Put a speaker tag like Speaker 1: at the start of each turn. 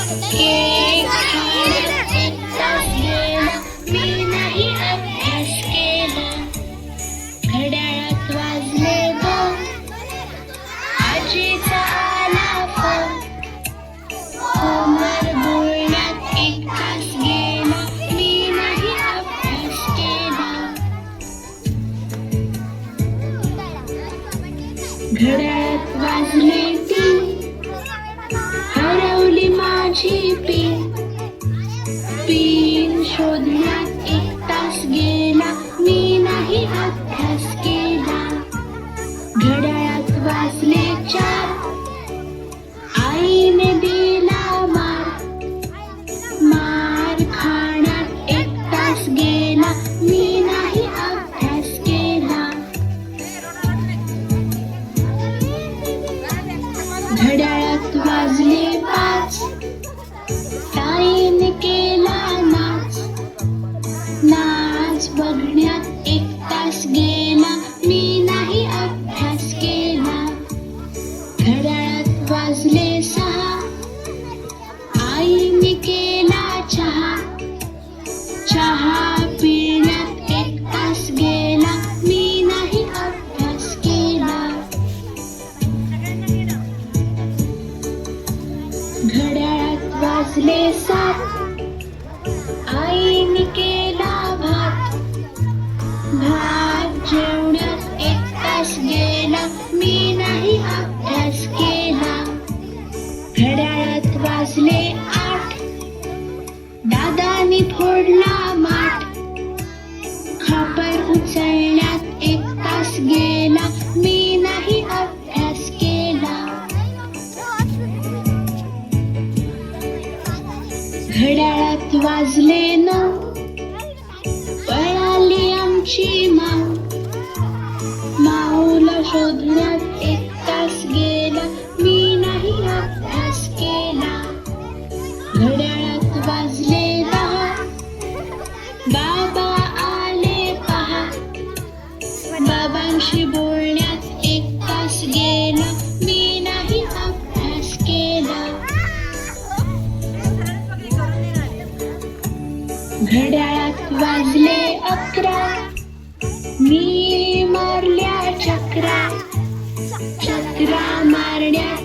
Speaker 1: Cake खाण्यात एक तास गेला, मी नाही अभ्यास केला. घड्याळात वाजले 2, आजीचा आला फोन. फोनवर बोलण्यात एक तास गेला, मी नाही अभ्यास केला. घड्याळात वाजले 3, हरवली माझी पिन. पिन शोधण्यात एक तास गेला, मी नाही अभ्यास केला. घड्याळात वाजले 4, आईने दिला मार. मार खाण्यात एक तास गेला, मी नाही अभ्यास केला. घड्याळात वाजले 5, ताईने केला नाच. नाच बघण्यात एक तास गेला, मी नाही अभ्यास केला. घड्याळात वाजले 6, आईने केला चहा. चहा पिण्यात एक तास गेला, मी नाही अभ्यास केला. घड्याळात वाजले 7, आईने केला भात. भात जेवण्यात एक तास गेला, मी नाही अभ्यास केला. घड्याळात वाजले 8, दादानी फोडला माठ. खापर उचलण्यात एक तास गेला, मी नाही अभ्यास केला. घड्याळात वाजले 9, पळाली आमची माऊ. माऊला शोधण्यात एक तास गेला, मी नाही अभ्यास केला. घड्याळात वाजले 10, बाबा आले पहा. बाबांशी बोलण्यात एक तास गेला, मी नाही अभ्यास केला. घड्याळात वाजले 11, मी मारल्या चक्रा. चक्रा मारण्यात